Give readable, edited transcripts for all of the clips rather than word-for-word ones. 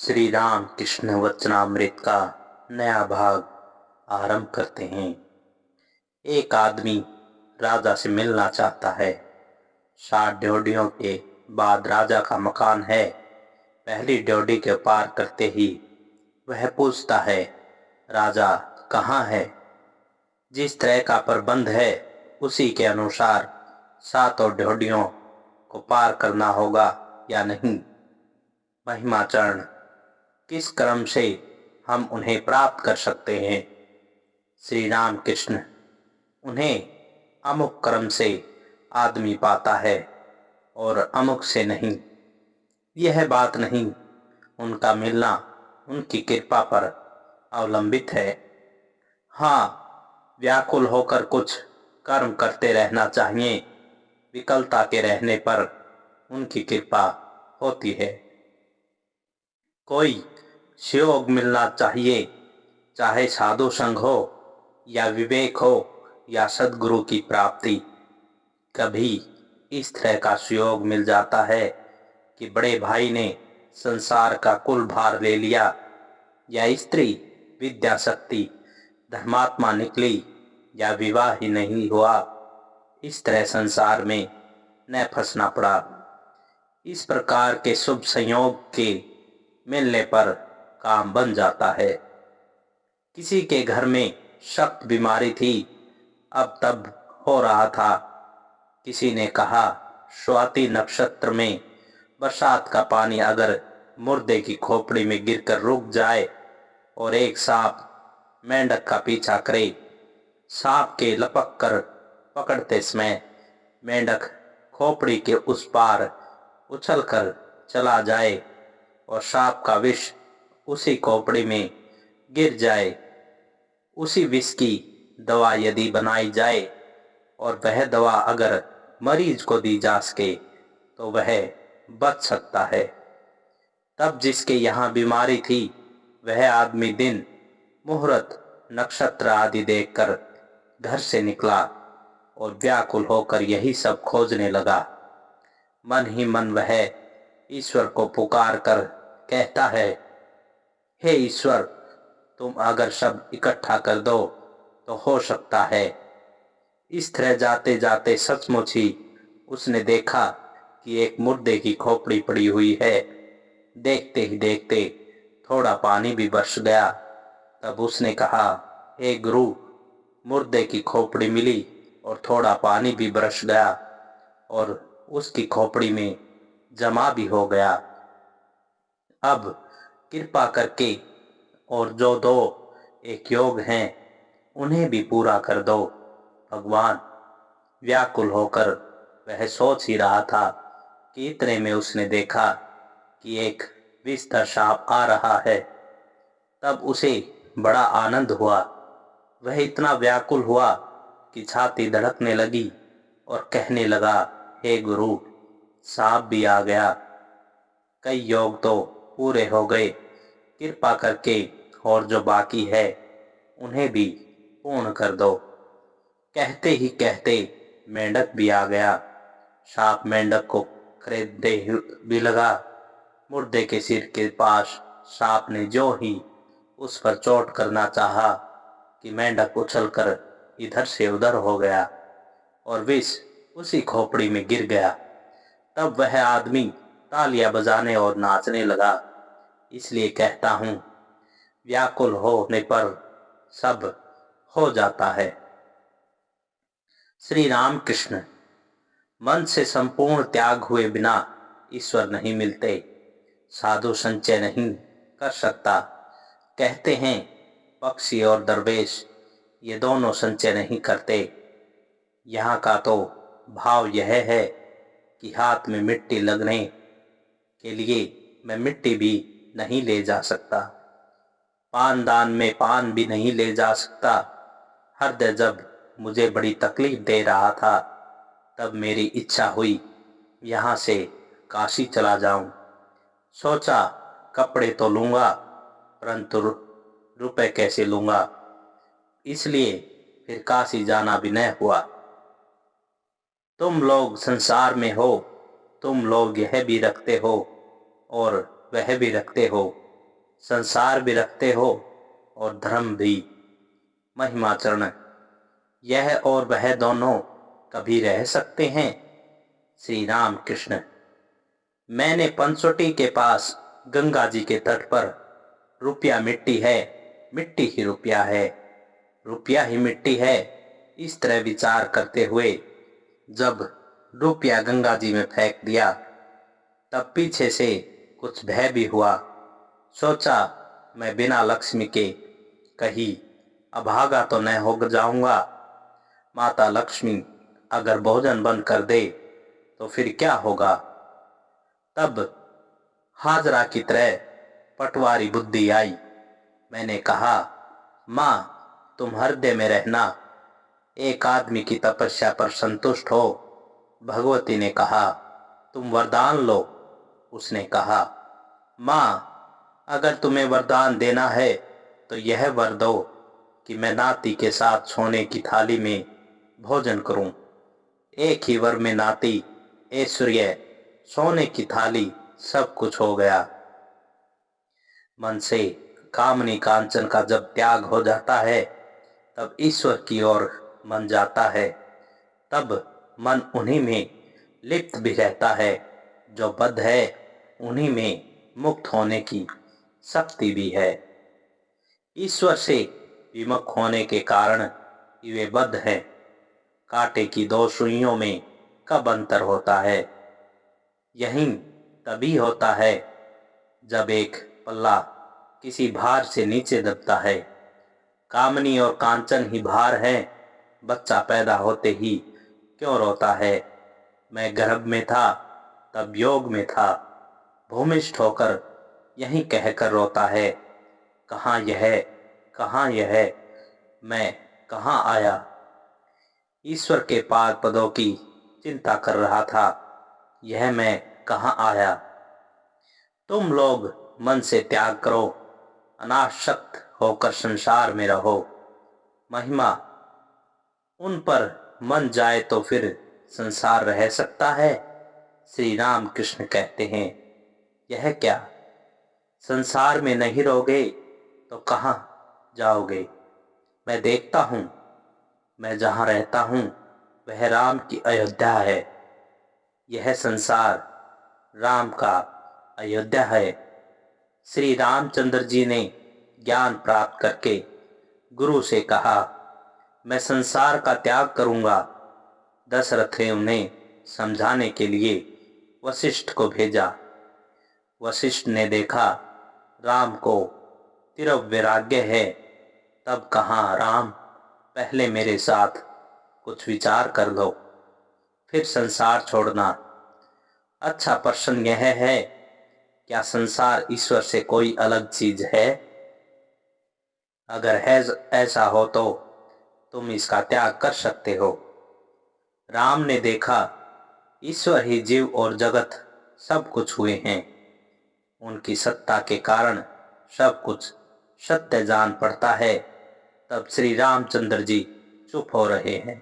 श्री राम कृष्ण वचनामृत का नया भाग आरंभ करते हैं। एक आदमी राजा से मिलना चाहता है। 60 ड्योढ़ियों के बाद राजा का मकान है। पहली ड्योढ़ी के पार करते ही वह पूछता है, राजा कहाँ है? जिस तरह का प्रबंध है उसी के अनुसार 7 ड्योढ़ियों को पार करना होगा या नहीं? महिमाचरण, किस क्रम से हम उन्हें प्राप्त कर सकते हैं? श्री राम कृष्ण, उन्हें अमुक क्रम से आदमी पाता है और अमुक से नहीं। यह बात नहीं, उनका मिलना उनकी कृपा पर अवलंबित है। हाँ, व्याकुल होकर कुछ कर्म करते रहना चाहिए। विकलता के रहने पर उनकी कृपा होती है। कोई शिवयोग मिलना चाहिए, चाहे साधु संग हो या विवेक हो या सद्गुरु की प्राप्ति। कभी इस तरह का सुयोग मिल जाता है कि बड़े भाई ने संसार का कुल भार ले लिया, या स्त्री विद्या शक्ति धर्मात्मा निकली, या विवाह ही नहीं हुआ। इस तरह संसार में न फंसना पड़ा। इस प्रकार के शुभ संयोग के मिलने पर काम बन जाता है। किसी के घर में सख्त बीमारी थी, अब तब हो रहा था। किसी ने कहा, स्वाति नक्षत्र में बरसात का पानी अगर मुर्दे की खोपड़ी में गिरकर रुक जाए और एक सांप मेंढक का पीछा करे, सांप के लपक कर पकड़ते समय मेंढक खोपड़ी के उस पार उछलकर चला जाए और सांप का विष उसी खोपड़ी में गिर जाए, उसी विष की दवा यदि बनाई जाए और वह दवा अगर मरीज को दी जा सके तो वह बच सकता है। तब जिसके यहाँ बीमारी थी वह आदमी दिन मुहूर्त नक्षत्र आदि देखकर घर से निकला और व्याकुल होकर यही सब खोजने लगा। मन ही मन वह ईश्वर को पुकार कर कहता है, हे ईश्वर, तुम अगर सब इकट्ठा कर दो तो हो सकता है। इस तरह जाते जाते सचमुच ही उसने देखा कि एक मुर्दे की खोपड़ी पड़ी हुई है। देखते ही देखते थोड़ा पानी भी बरस गया। तब उसने कहा, हे गुरु, मुर्दे की खोपड़ी मिली और थोड़ा पानी भी बरस गया और उसकी खोपड़ी में जमा भी हो गया। अब कृपा करके और जो दो एक योग हैं उन्हें भी पूरा कर दो भगवान। व्याकुल होकर वह सोच ही रहा था कि इतने में उसने देखा कि एक विषधर सांप आ रहा है। तब उसे बड़ा आनंद हुआ। वह इतना व्याकुल हुआ कि छाती धड़कने लगी और कहने लगा, हे गुरु, सांप भी आ गया। कई योग तो पूरे हो गए, कृपा करके और जो बाकी है उन्हें भी पूर्ण कर दो। कहते ही कहते मेंढक भी आ गया। सांप मेंढक को खरीदने भी लगा। मुर्दे के सिर के पास सांप ने जो ही उस पर चोट करना चाहा कि मेंढक उछलकर इधर से उधर हो गया और विष उसी खोपड़ी में गिर गया। तब वह आदमी तालियां बजाने और नाचने लगा। इसलिए कहता हूं, व्याकुल होने पर सब हो जाता है। श्री राम कृष्ण, मन से संपूर्ण त्याग हुए बिना ईश्वर नहीं मिलते। साधु संचय नहीं कर सकता। कहते हैं पक्षी और दरवेश ये दोनों संचय नहीं करते। यहाँ का तो भाव यह है कि हाथ में मिट्टी लगने के लिए मैं मिट्टी भी नहीं ले जा सकता। पान दान में पान भी नहीं ले जा सकता। हृदय जब मुझे बड़ी तकलीफ दे रहा था तब मेरी इच्छा हुई यहाँ से काशी चला जाऊं। सोचा कपड़े तो लूंगा परंतु रुपए कैसे लूंगा, इसलिए फिर काशी जाना भी न हुआ। तुम लोग संसार में हो, तुम लोग यह भी रखते हो और वह भी रखते हो, संसार भी रखते हो और धर्म भी। महिमाचरण, यह और वह दोनों कभी रह सकते हैं? श्री राम कृष्ण, मैंने पंचवटी के पास गंगा जी के तट पर रुपया मिट्टी है, मिट्टी ही रुपया है, रुपया ही मिट्टी है, इस तरह विचार करते हुए जब रुपया गंगा जी में फेंक दिया तब पीछे से कुछ भय भी हुआ। सोचा मैं बिना लक्ष्मी के कहीं अभागा तो न हो जाऊंगा। माता लक्ष्मी अगर भोजन बंद कर दे तो फिर क्या होगा। तब हाजरा की तरह पटवारी बुद्धि आई। मैंने कहा, माँ तुम हृदय में रहना, एक आदमी की तपस्या पर संतुष्ट हो। भगवती ने कहा, तुम वरदान लो। उसने कहा, माँ अगर तुम्हें वरदान देना है तो यह वर दो कि मैं नाती के साथ सोने की थाली में भोजन करूं। एक ही वर में नाती, ऐश्वर्य, सोने की थाली, सब कुछ हो गया। मन से कामनी कांचन का जब त्याग हो जाता है तब ईश्वर की ओर मन जाता है। तब मन उन्हीं में लिप्त भी रहता है। जो बद्ध है उन्हीं में मुक्त होने की शक्ति भी है। ईश्वर से विमुख होने के कारण वे बद्ध हैं। कांटे की दो सुइयों में कब अंतर होता है? यही तभी होता है जब एक पल्ला किसी भार से नीचे दबता है। कामनी और कांचन ही भार है। बच्चा पैदा होते ही क्यों रोता है? मैं गर्भ में था तब योग में था। भूमिष्ठ होकर यही कहकर रोता है, कहाँ यह, कहाँ यह, मैं कहाँ आया। ईश्वर के पाद पदों की चिंता कर रहा था, यह मैं कहाँ आया। तुम लोग मन से त्याग करो, अनासक्त होकर संसार में रहो। महिमा, उन पर मन जाए तो फिर संसार रह सकता है? श्री राम कृष्ण कहते हैं, यह क्या, संसार में नहीं रहोगे तो कहाँ जाओगे। मैं देखता हूँ, मैं जहाँ रहता हूँ वह राम की अयोध्या है। यह संसार राम का अयोध्या है। श्री रामचंद्र जी ने ज्ञान प्राप्त करके गुरु से कहा, मैं संसार का त्याग करूंगा। दशरथ ने उन्हें समझाने के लिए वशिष्ठ को भेजा। वशिष्ठ ने देखा राम को तीव्र वैराग्य है। तब कहा, राम पहले मेरे साथ कुछ विचार कर लो, फिर संसार छोड़ना। अच्छा प्रश्न यह है, क्या संसार ईश्वर से कोई अलग चीज है? अगर है ऐसा हो तो तुम इसका त्याग कर सकते हो। राम ने देखा ईश्वर ही जीव और जगत सब कुछ हुए हैं। उनकी सत्ता के कारण सब कुछ सत्य जान पड़ता है। तब श्री रामचंद्र जी चुप हो रहे हैं।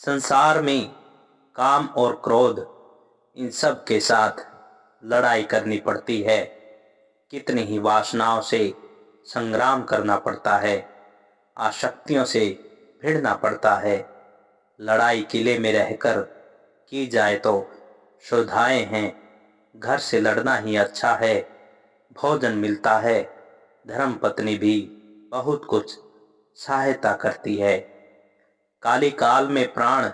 संसार में काम और क्रोध, इन सब के साथ लड़ाई करनी पड़ती है। कितनी ही वासनाओं से संग्राम करना पड़ता है, आसक्तियों से भिड़ना पड़ता है। लड़ाई किले में रहकर की जाए तो सुविधाएं हैं, घर से लड़ना ही अच्छा है। भोजन मिलता है, धर्म पत्नी भी बहुत कुछ सहायता करती है। काली काल में प्राण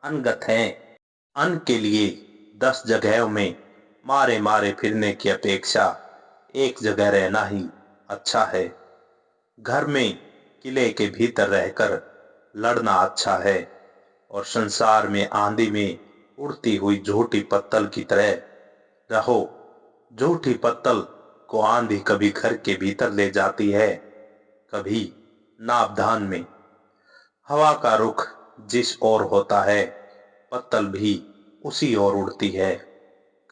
अनगत हैं। अन्न के लिए 10 जगहों में मारे मारे फिरने की अपेक्षा एक जगह रहना ही अच्छा है। घर में किले के भीतर रहकर लड़ना अच्छा है और संसार में आंधी में उड़ती हुई झूठी पत्तल की तरह रहो। झूठी पत्तल को आंधी कभी घर के भीतर ले जाती है, कभी नावधान में। हवा का रुख जिस ओर होता है पत्तल भी उसी ओर उड़ती है।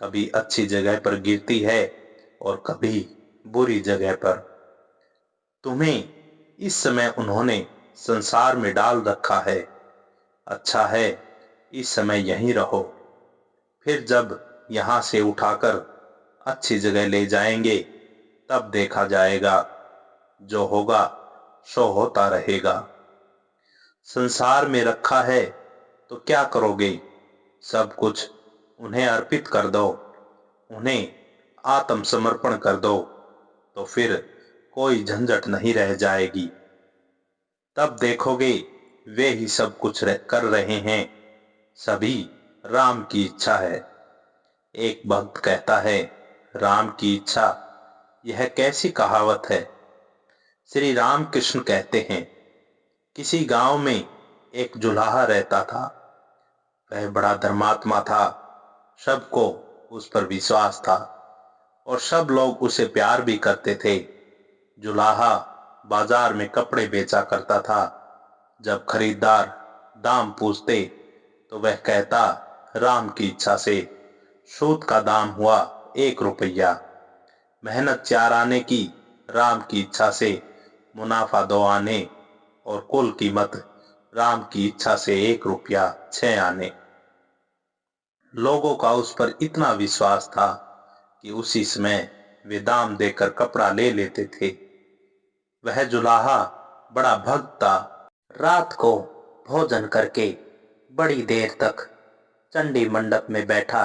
कभी अच्छी जगह पर गिरती है और कभी बुरी जगह पर। तुम्हें इस समय उन्होंने संसार में डाल रखा है, अच्छा है इस समय यहीं रहो। फिर जब यहां से उठाकर अच्छी जगह ले जाएंगे तब देखा जाएगा। जो होगा सो होता रहेगा। संसार में रखा है तो क्या करोगे? सब कुछ उन्हें अर्पित कर दो, उन्हें आत्मसमर्पण कर दो, तो फिर कोई झंझट नहीं रह जाएगी। तब देखोगे वे ही सब कुछ कर रहे हैं, सभी राम की इच्छा है। एक भक्त कहता है, राम की इच्छा, यह कैसी कहावत है? श्री राम कृष्ण कहते हैं, किसी गांव में एक जुलाहा रहता था। वह बड़ा धर्मात्मा था, सबको उस पर विश्वास था और सब लोग उसे प्यार भी करते थे। जुलाहा बाजार में कपड़े बेचा करता था। जब खरीदार दाम पूछते तो वह कहता, राम की इच्छा से सूत का दाम हुआ 1 रुपया। मेहनत 4 आने की, राम की इच्छा से मुनाफा 2 आने, और कुल कीमत राम की इच्छा से 1 रुपया 6 आने। लोगों का उस पर इतना विश्वास था कि उसी समय वे दाम देकर कपड़ा ले लेते थे। वह जुलाहा बड़ा भक्त था। रात को भोजन करके बड़ी देर तक चंडी मंडप में बैठा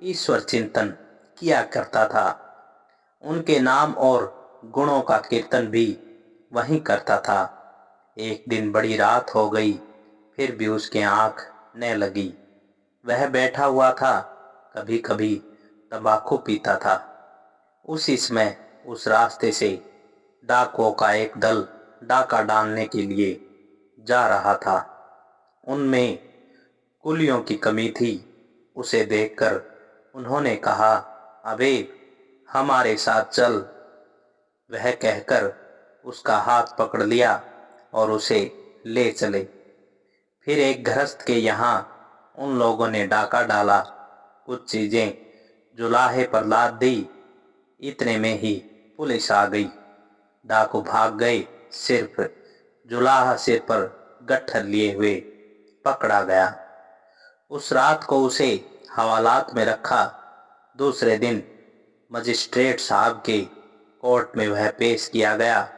ईश्वर चिंतन किया करता था। उनके नाम और गुणों का कीर्तन भी वहीं करता था। एक दिन बड़ी रात हो गई, फिर भी उसकी आंख न लगी। वह बैठा हुआ था, कभी कभी तंबाकू पीता था। उसी समय उस रास्ते से डाकुओं का एक दल डाका डालने के लिए जा रहा था। उनमें कुलियों की कमी थी। उसे देखकर उन्होंने कहा, अबे हमारे साथ चल। वह कहकर उसका हाथ पकड़ लिया और उसे ले चले। फिर एक गृहस्थ के यहाँ उन लोगों ने डाका डाला। कुछ चीजें जुलाहे पर लाद दी। इतने में ही पुलिस आ गई। डाकू भाग गए। सिर्फ जुलाहा सिर पर गट्ठर लिए हुए पकड़ा गया। उस रात को उसे हवालात में रखा। दूसरे दिन मजिस्ट्रेट साहब के कोर्ट में वह पेश किया गया।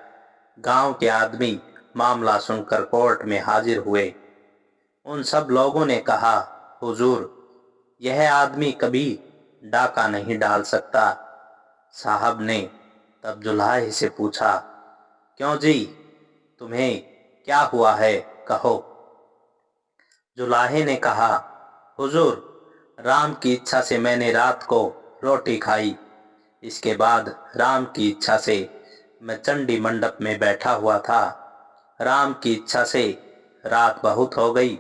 गांव के आदमी मामला सुनकर कोर्ट में हाजिर हुए। उन सब लोगों ने कहा, हुजूर, यह आदमी कभी डाका नहीं डाल सकता। साहब ने तब जुलाहे से पूछा, क्यों जी, तुम्हें क्या हुआ है, कहो। जुलाहे ने कहा, हुजूर, राम की इच्छा से मैंने रात को रोटी खाई। इसके बाद राम की इच्छा से मैं चंडी मंडप में बैठा हुआ था। राम की इच्छा से रात बहुत हो गई।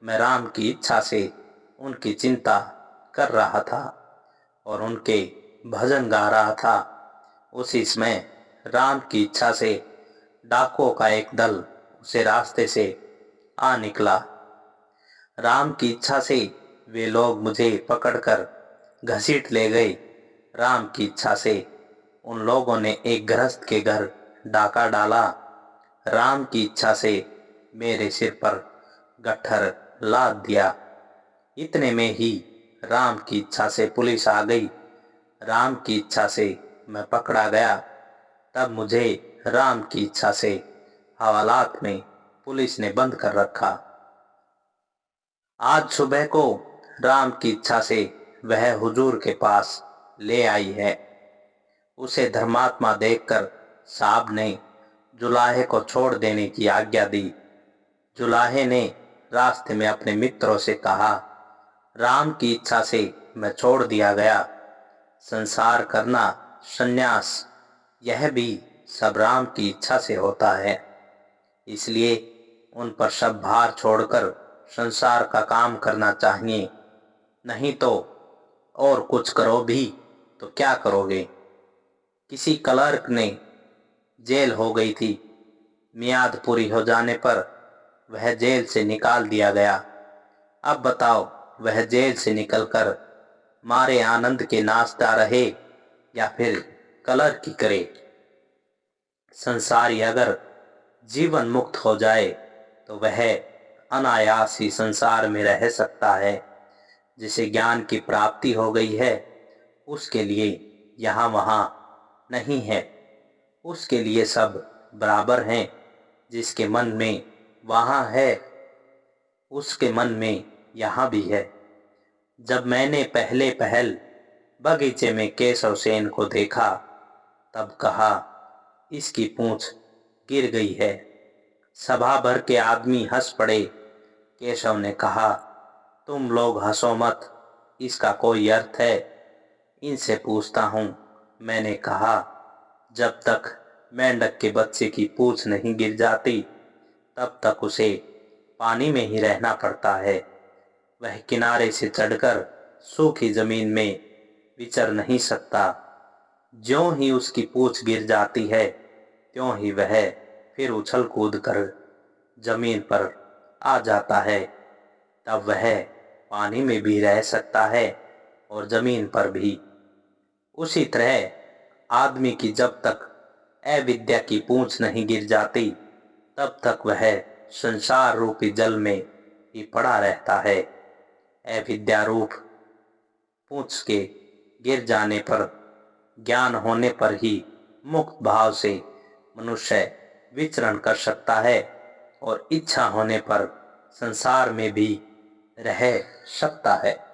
मैं राम की इच्छा से उनकी चिंता कर रहा था और उनके भजन गा रहा था। उसी समय राम की इच्छा से डाकुओं का एक दल उसे रास्ते से आ निकला। राम की इच्छा से वे लोग मुझे पकड़कर घसीट ले गए। राम की इच्छा से उन लोगों ने एक गृहस्थ के घर डाका डाला। राम की इच्छा से मेरे सिर पर गट्ठर लाद दिया। इतने में ही राम की इच्छा से पुलिस आ गई। राम की इच्छा से मैं पकड़ा गया। तब मुझे राम की इच्छा से हवालात में पुलिस ने बंद कर रखा। आज सुबह को राम की इच्छा से वह हुजूर के पास ले आई है। उसे धर्मात्मा देखकर साहब ने जुलाहे को छोड़ देने की आज्ञा दी। जुलाहे ने रास्ते में अपने मित्रों से कहा, राम की इच्छा से मैं छोड़ दिया गया। संसार करना, संन्यास, यह भी सब राम की इच्छा से होता है। इसलिए उन पर सब भार छोड़कर संसार का काम करना चाहिए। नहीं तो और कुछ करो भी तो क्या करोगे? किसी क्लर्क ने जेल हो गई थी। मियाद पूरी हो जाने पर वह जेल से निकाल दिया गया। अब बताओ, वह जेल से निकलकर मारे आनंद के नाचता रहे या फिर क्लर्की करे? संसारी अगर जीवन मुक्त हो जाए तो वह अनायास ही संसार में रह सकता है। जिसे ज्ञान की प्राप्ति हो गई है, उसके लिए यहाँ वहाँ नहीं है। उसके लिए सब बराबर हैं। जिसके मन में वहाँ है, उसके मन में यहाँ भी है। जब मैंने पहले पहल बगीचे में केशव सेन को देखा, तब कहा, इसकी पूंछ गिर गई है। सभा भर के आदमी हंस पड़े। केशव ने कहा, तुम लोग हंसो मत, इसका कोई अर्थ है? इनसे पूछता हूँ। मैंने कहा, जब तक मेंढक के बच्चे की पूंछ नहीं गिर जाती, तब तक उसे पानी में ही रहना पड़ता है। वह किनारे से चढ़कर सूखी जमीन में विचर नहीं सकता। ज्यों ही उसकी पूंछ गिर जाती है, त्यों ही वह फिर उछल कूद कर जमीन पर आ जाता है। तब वह पानी में भी रह सकता है और जमीन पर भी। उसी तरह आदमी की जब तक अविद्या की पूंछ नहीं गिर जाती, तब तक वह संसार रूपी जल में ही पड़ा रहता है। अविद्या रूप पूंछ के गिर जाने पर, ज्ञान होने पर ही मुक्त भाव से मनुष्य विचरण कर सकता है और इच्छा होने पर संसार में भी रह सकता है।